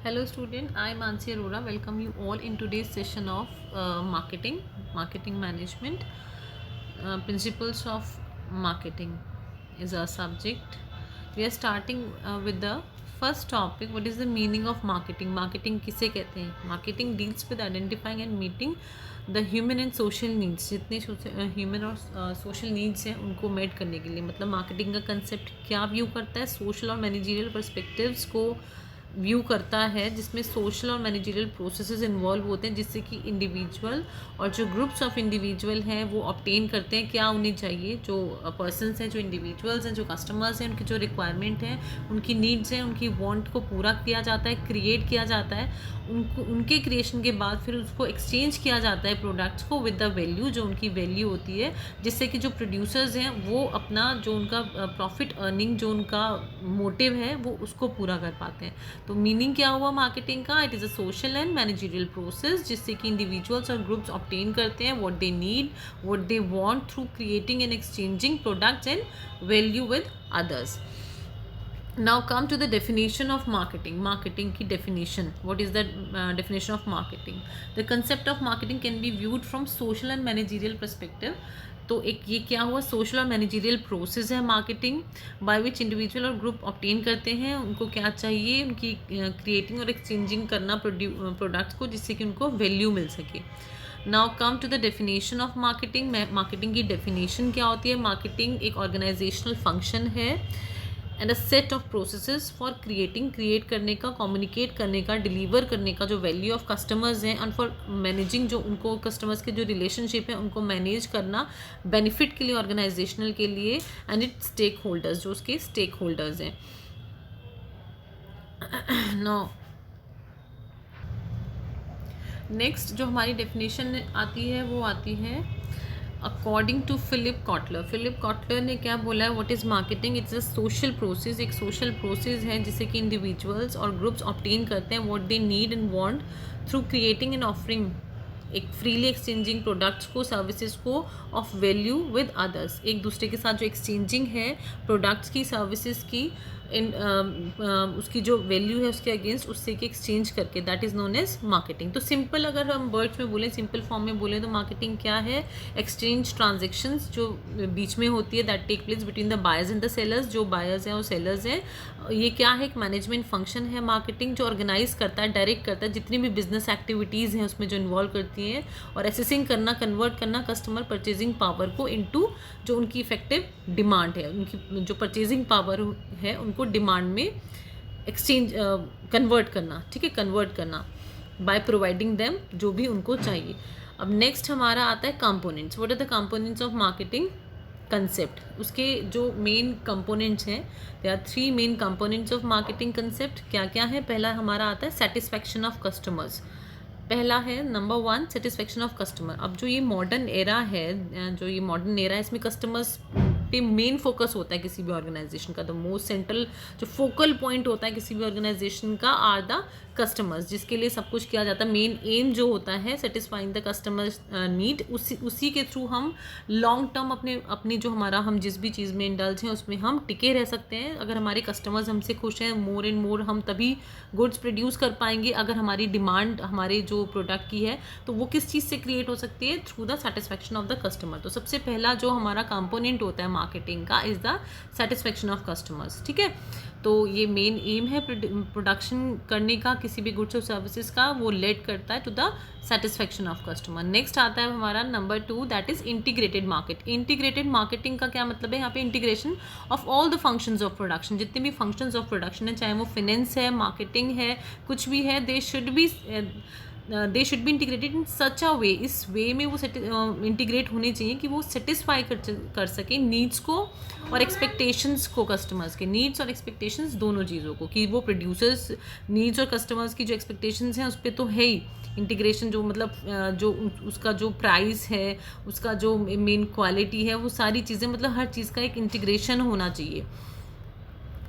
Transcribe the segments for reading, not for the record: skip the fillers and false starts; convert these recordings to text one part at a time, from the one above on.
Hello student, I am Mansi Arora. Welcome you all in today's session of marketing management. Principles of marketing is our subject. We are starting with the first topic. What is the meaning of marketing? Marketing किसे कहते हैं? Marketing deals with identifying and meeting the human and social needs. जितने human और social needs हैं उनको meet करने के लिए, मतलब marketing का concept क्या view करता है? Social और managerial perspectives को व्यू करता है, जिसमें सोशल और मैनेजरियल प्रोसेसेस इन्वॉल्व होते हैं, जिससे कि इंडिविजुअल और जो ग्रुप्स ऑफ इंडिविजुअल हैं वो ऑब्टेन करते हैं क्या उन्हें चाहिए, जो पर्सनस हैं, जो इंडिविजुअल्स हैं, जो कस्टमर्स हैं, उनकी जो रिक्वायरमेंट है, उनकी नीड्स हैं, उनकी वांट को पूरा किया जाता है, क्रिएट किया जाता है, उनके क्रिएशन के बाद फिर उसको एक्सचेंज किया जाता है प्रोडक्ट्स को विद द वैल्यू, जो उनकी वैल्यू होती है, जिससे कि जो प्रोड्यूसर्स हैं वो अपना जो उनका प्रॉफिट अर्निंग जो उनका मोटिव है वो उसको पूरा कर पाते हैं। तो मीनिंग क्या हुआ मार्केटिंग का? It is a social and managerial process जिससे कि इंडिविजुअल्स और ग्रुप्स ऑब्टेन करते हैं what they need, what they want through creating and exchanging products and value with others. Now come to the definition of marketing. Marketing की definition. What is the definition of marketing? The concept of marketing can be viewed from social and managerial perspective. तो एक ये क्या हुआ, social और managerial process है marketing, by which individual और group obtain करते हैं उनको क्या चाहिए, उनकी क्रिएटिंग और एक्सचेंजिंग करना प्रोडक्ट्स को, जिससे कि उनको वैल्यू मिल सके. Now come to the definition of marketing. Marketing की डेफिनेशन क्या होती है? मार्केटिंग एक ऑर्गेनाइजेशनल फंक्शन है and a set of processes for create करने का, कम्युनिकेट करने का, डिलीवर करने का जो वैल्यू ऑफ कस्टमर्स हैं, एंड फॉर मैनेजिंग जो उनको कस्टमर्स के जो रिलेशनशिप है उनको मैनेज करना बेनिफिट के लिए, ऑर्गेनाइजेशनल के लिए, एंड इट स्टेक होल्डर्स जो उसके स्टेक होल्डर्स हैं. नो नेक्स्ट जो हमारी डेफिनेशन आती है वो आती है according to Philip Kotler. Philip Kotler ने क्या बोला है? What is marketing? It's a social process. एक सोशल प्रोसेस है जिससे कि इंडिविजुअल्स और ग्रुप्स ऑब्टेन करते हैं what they need and want through creating and offering, एक फ्रीली एक्सचेंजिंग प्रोडक्ट्स को, सर्विसेज को ऑफ वैल्यू विद अदर्स. एक दूसरे के साथ जो एक्सचेंजिंग है प्रोडक्ट्स की, सर्विसेज की, इन उसकी जो वैल्यू है उसके अगेंस्ट, उससे कि एक्सचेंज करके, that is known as marketing. तो सिंपल अगर हम वर्ड्स में बोलें, सिंपल फॉर्म में बोलें तो मार्केटिंग क्या है? एक्सचेंज ट्रांजेक्शन्स जो बीच में होती है, that take place between the buyers and the sellers. जो बायर्स हैं और सेलर्स हैं, ये क्या है? एक मैनेजमेंट फंक्शन है मार्केटिंग, जो ऑर्गेनाइज करता है, डायरेक्ट करता है जितनी भी बिजनेस एक्टिविटीज़ हैं उसमें जो इन्वॉल्व करती हैं, और एसेसिंग करना, कन्वर्ट करना कस्टमर परचेजिंग पावर को इनटू जो उनकी इफेक्टिव डिमांड है, उनकी जो परचेजिंग पावर है उनको डिमांड में एक्सचेंज कन्वर्ट करना. ठीक है, कन्वर्ट करना बाय प्रोवाइडिंग देम जो भी उनको चाहिए. अब नेक्स्ट हमारा आता है components. What are the components of marketing concept? उसके जो मेन कंपोनेंट्स हैं, they are 3 main components of marketing concept. क्या क्या है? पहला हमारा आता है सेटिस्फैक्शन ऑफ कस्टमर्स. पहला है नंबर 1 सेटिस्फैक्शन ऑफ कस्टमर. अब जो ये मॉडर्न एरा है, जो ये मॉडर्न एरा है, इसमें कस्टमर्स पे मेन फोकस होता है किसी भी ऑर्गेनाइजेशन का. द मोस्ट सेंट्रल जो फोकल पॉइंट होता है किसी भी ऑर्गेनाइजेशन का आर द कस्टमर्स, जिसके लिए सब कुछ किया जाता है. मेन एम जो होता है सेटिस्फाइंग द कस्टमर्स नीड, उसी के थ्रू हम लॉन्ग टर्म अपनी जो हमारा, हम जिस भी चीज़ में इंडल्ज हैं उसमें हम टिके रह सकते हैं. अगर हमारे कस्टमर्स हमसे खुश हैं, मोर एंड मोर हम तभी गुड्स प्रोड्यूस कर पाएंगे. अगर हमारी डिमांड हमारे जो प्रोडक्ट की है तो वो किस चीज़ से क्रिएट हो सकती है? Through the satisfaction of the customer. तो सबसे पहला जो हमारा कंपोनेंट होता है मार्केटिंग का is the satisfaction of customers. ठीक है, तो ये मेन एम है प्रोडक्शन करने का किसी भी गुड्स और सर्विसेज का, वो लेड करता है to the satisfaction of customer. Next आता है हमारा number 2, that is integrated market. Integrated marketing का क्या मतलब है? यहाँ पे integration of all the functions of production. जितने भी फंक्शंस ऑफ प्रोडक्शन है, चाहे वो फाइनेंस है, मार्केटिंग है, कुछ भी है, they should be integrated in such a way. इस वे में वो इंटीग्रेट होने चाहिए कि वो सेटिस्फाई कर सके नीड्स को और एक्सपेक्टेशंस को, कस्टमर्स के नीड्स और एक्सपेक्टेशंस दोनों चीज़ों को, कि वो प्रोड्यूसर्स नीड्स और कस्टमर्स की जो एक्सपेक्टेशंस हैं उस पर तो है ही इंटीग्रेशन. जो मतलब जो उसका जो प्राइस है, उसका जो मेन क्वालिटी है, वो सारी चीज़ें, मतलब हर चीज़ का एक इंटीग्रेशन होना चाहिए.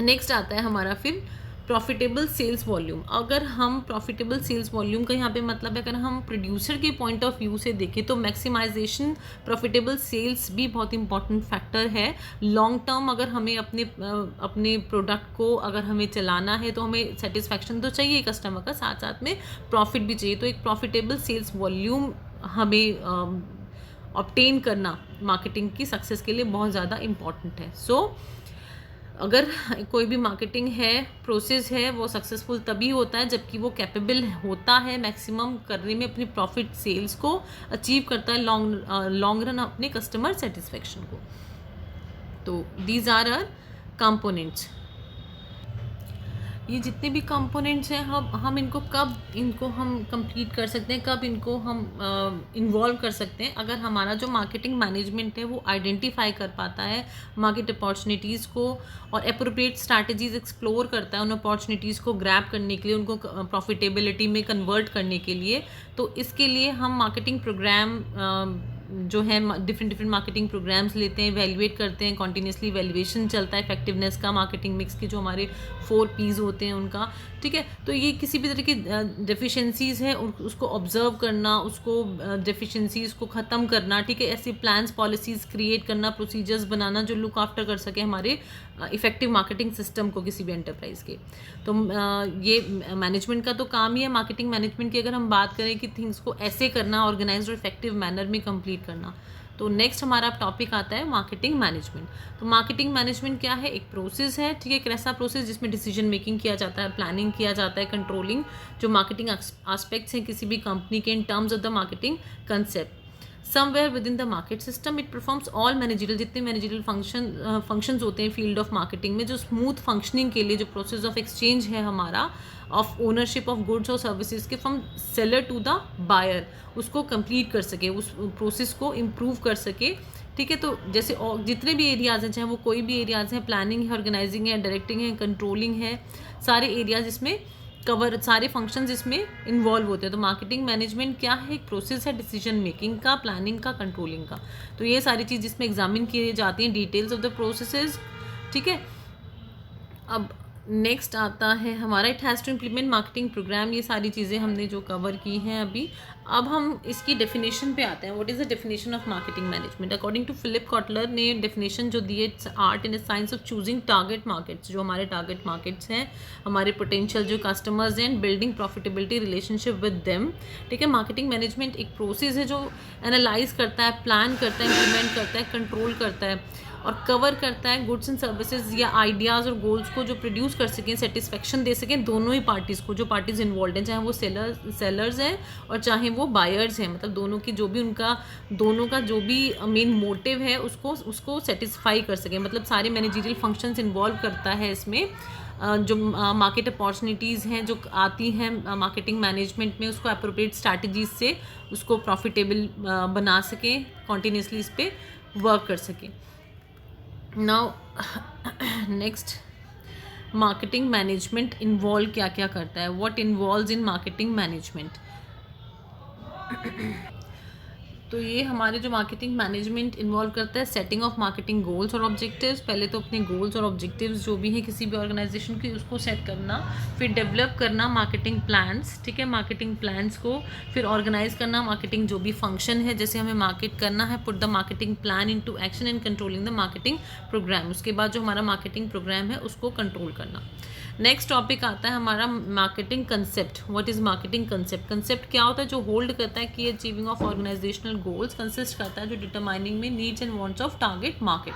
नेक्स्ट आता है हमारा फिर प्रॉफिटेबल सेल्स वॉल्यूम, अगर हम प्रॉफिटेबल सेल्स वॉल्यूम का यहाँ पे मतलब है, अगर हम प्रोड्यूसर के पॉइंट ऑफ व्यू से देखें तो मैक्सिमाइजेशन प्रॉफिटेबल सेल्स भी बहुत इंपॉर्टेंट फैक्टर है लॉन्ग टर्म। अगर हमें अपने प्रोडक्ट को अगर हमें चलाना है तो हमें सेटिस्फैक्शन तो चाहिए कस्टमर का, साथ साथ में प्रॉफिट भी चाहिए। तो एक प्रॉफिटेबल सेल्स वॉल्यूम हमें ऑब्टेन करना मार्केटिंग की सक्सेस के लिए बहुत ज़्यादा इम्पॉर्टेंट है। सो अगर कोई भी मार्केटिंग है प्रोसेस है वो सक्सेसफुल तभी होता है जबकि वो कैपेबल होता है मैक्सिमम करने में अपनी प्रॉफिट सेल्स को अचीव करता है लॉन्ग रन अपने कस्टमर सेटिस्फेक्शन को। तो दीज आर आर कंपोनेंट्स। ये जितने भी कंपोनेंट्स हैं हम इनको हम कंप्लीट कर सकते हैं, कब इनको हम इन्वॉल्व कर सकते हैं, अगर हमारा जो मार्केटिंग मैनेजमेंट है वो आइडेंटिफाई कर पाता है मार्केट अपॉर्चुनिटीज़ को और अप्रोप्रिएट स्ट्रैटेजीज एक्सप्लोर करता है उन अपॉर्चुनिटीज़ को ग्रैब करने के लिए, उनको प्रॉफिटेबिलिटी में कन्वर्ट करने के लिए। तो इसके लिए हम मार्केटिंग प्रोग्राम जो है डिफरेंट मार्केटिंग प्रोग्राम्स लेते हैं, वैल्यूएट करते हैं, कॉन्टीन्यूसली वैल्यूएशन चलता है इफेक्टिवनेस का, मार्केटिंग मिक्स के जो हमारे 4 P's होते हैं उनका, ठीक है। तो ये किसी भी तरह की डेफिशिएंसीज़ है उसको ऑब्जर्व करना, उसको डेफिशिएंसीज़ को ख़त्म करना, ठीक है। ऐसे प्लान्स पॉलिसीज़ क्रिएट करना, प्रोसीजर्स बनाना जो लुक आफ्टर कर सके हमारे इफेक्टिव मार्केटिंग सिस्टम को किसी भी एंटरप्राइज के। तो ये मैनेजमेंट का तो काम ही है। मार्केटिंग मैनेजमेंट की अगर हम बात करें कि थिंग्स को ऐसे करना ऑर्गेनाइज्ड और इफेक्टिव मैनर में कंप्लीट करना, तो नेक्स्ट हमारा टॉपिक आता है मार्केटिंग मैनेजमेंट। तो मार्केटिंग मैनेजमेंट क्या है? एक प्रोसेस है, ठीक है, एक ऐसा प्रोसेस जिसमें डिसीजन मेकिंग किया जाता है, प्लानिंग किया जाता है, कंट्रोलिंग जो मार्केटिंग एस्पेक्ट्स हैं किसी भी कंपनी के in terms of the marketing concept. Somewhere with in the market system it performs all managerial, जितने मैनेजरियल फंक्शंस होते हैं फील्ड ऑफ मार्केटिंग में, जो स्मूथ फंक्शनिंग के लिए जो प्रोसेस ऑफ एक्सचेंज है हमारा ऑफ ओनरशिप ऑफ गुड्स और सर्विसेज के from seller to the buyer, उसको कंप्लीट कर सके, उस प्रोसेस को इम्प्रूव कर सके, ठीक है। तो जैसे जितने भी एरियाज़ हैं, चाहे वो कोई भी एरियाज़ हैं, प्लानिंग है, ऑर्गेनाइजिंग है, डायरेक्टिंग है, कंट्रोलिंग है, सारे एरियाज इसमें कवर, सारे फंक्शंस इसमें इन्वॉल्व होते हैं। तो मार्केटिंग मैनेजमेंट क्या है? एक प्रोसेस है डिसीजन मेकिंग का, प्लानिंग का, कंट्रोलिंग का। तो ये सारी चीज़ इसमें एग्जामिन की जाती हैं, डिटेल्स ऑफ द प्रोसेसेस, ठीक है। अब नेक्स्ट आता है हमारा it has to implement marketing programme. ये सारी चीज़ें हमने जो कवर की हैं अभी। अब हम इसकी डेफिनेशन पे आते हैं। What is the definition of marketing management? According to Philip Kotler ने डेफिनेशन जो दी है, it's art in the science of choosing target markets, जो हमारे टारगेट मार्केट्स हैं, हमारे पोटेंशियल जो कस्टमर्स हैं, and building profitability relationship with them, ठीक है। मार्केटिंग मैनेजमेंट एक प्रोसेस है जो एनालाइज करता है, प्लान करता है, इम्प्लीमेंट करता है, कंट्रोल करता है और कवर करता है गुड्स एंड सर्विसेज या आइडियाज़ और गोल्स को जो प्रोड्यूस कर सकें, सेटिस्फेक्शन दे सकें दोनों ही पार्टीज़ को, जो पार्टीज़ इन्वॉल्व हैं, चाहे वो सेलर्स हैं और चाहे वो बायर्स हैं, मतलब दोनों की जो भी दोनों का जो भी मेन मोटिव है उसको सेटिस्फाई कर सकें। मतलब सारे मैनेजरियल फंक्शंस इन्वॉल्व करता है इसमें। जो मार्केट अपॉर्चुनिटीज़ हैं जो आती हैं मार्केटिंग मैनेजमेंट में, उसको अप्रोप्रिएट स्ट्रैटेजीज से उसको प्रॉफिटेबल बना सकें, कॉन्टीन्यूसली इस पर वर्क कर सकें। Now next, marketing management involve क्या क्या करता है? What involves in marketing management? तो ये हमारे जो मार्केटिंग मैनेजमेंट इन्वॉल्व करता है सेटिंग ऑफ मार्केटिंग गोल्स और ऑब्जेक्टिव्स। पहले तो अपने गोल्स और ऑब्जेक्टिव्स जो भी हैं किसी भी ऑर्गेनाइजेशन की, उसको सेट करना, फिर डेवलप करना मार्केटिंग प्लान्स, ठीक है, मार्केटिंग प्लान्स को फिर ऑर्गेनाइज करना, मार्केटिंग जो भी फंक्शन है जैसे हमें मार्केट करना है, put the marketing plan into action and controlling the marketing programme. उसके बाद जो हमारा मार्केटिंग प्रोग्राम है उसको कंट्रोल करना। नेक्स्ट टॉपिक आता है हमारा marketing concept. What is marketing concept? Concept क्या होता है? जो होल्ड करता है कि achieving of organisational goals, consist करता है जो डिटरमाइनिंग में needs and wants of target market,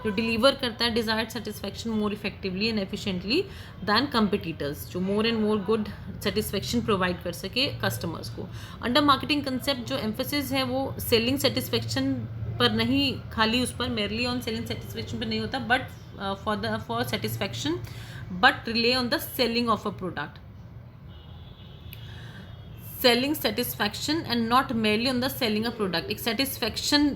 जो डिलीवर करता है desired satisfaction more effectively and efficiently than competitors, जो more and more good satisfaction provide कर सके कस्टमर्स को। अंडर मार्केटिंग कंसेप्ट जो एम्फेसिस है वो सेलिंग सेटिस्फेक्शन पर नहीं, खाली उस पर मेरली ऑन सेलिंग सेटिस्फेक्शन पर नहीं होता, but for satisfaction but rely on the selling of a product, selling satisfaction and not merely on the selling a product। एक satisfaction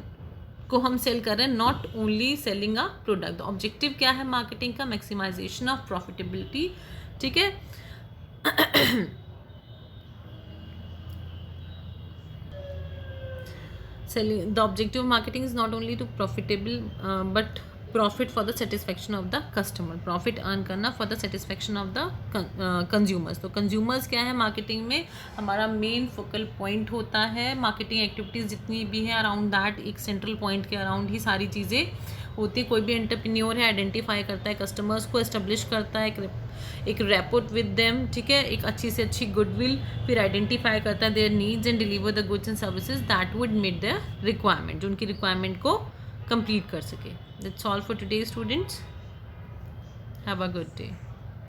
को हम सेल कर रहे हैं, not only selling a product. Objective क्या है मार्केटिंग का? मैक्सिमाइजेशन ऑफ प्रॉफिटेबिलिटी, ठीक है। selling, the objective of marketing is not only to profitable but profit for the satisfaction of the customer, profit earn करना for the satisfaction of the consumers. तो consumers क्या है marketing में, हमारा main focal point होता है। Marketing activities जितनी भी है अराउंड दैट, एक सेंट्रल पॉइंट के अराउंड ही सारी चीज़ें होती है। कोई भी एंटरप्रेन्योर है आइडेंटिफाई करता है कस्टमर्स को, एस्टेब्लिश करता है एक रैपोर्ट विद देम, ठीक है, एक अच्छी से अच्छी गुडविल, फिर आइडेंटिफाई करता है their needs and deliver the goods and services that would meet their requirement, जो उनकी रिक्वायरमेंट को कंप्लीट कर सके। That's all for today students, have a good day.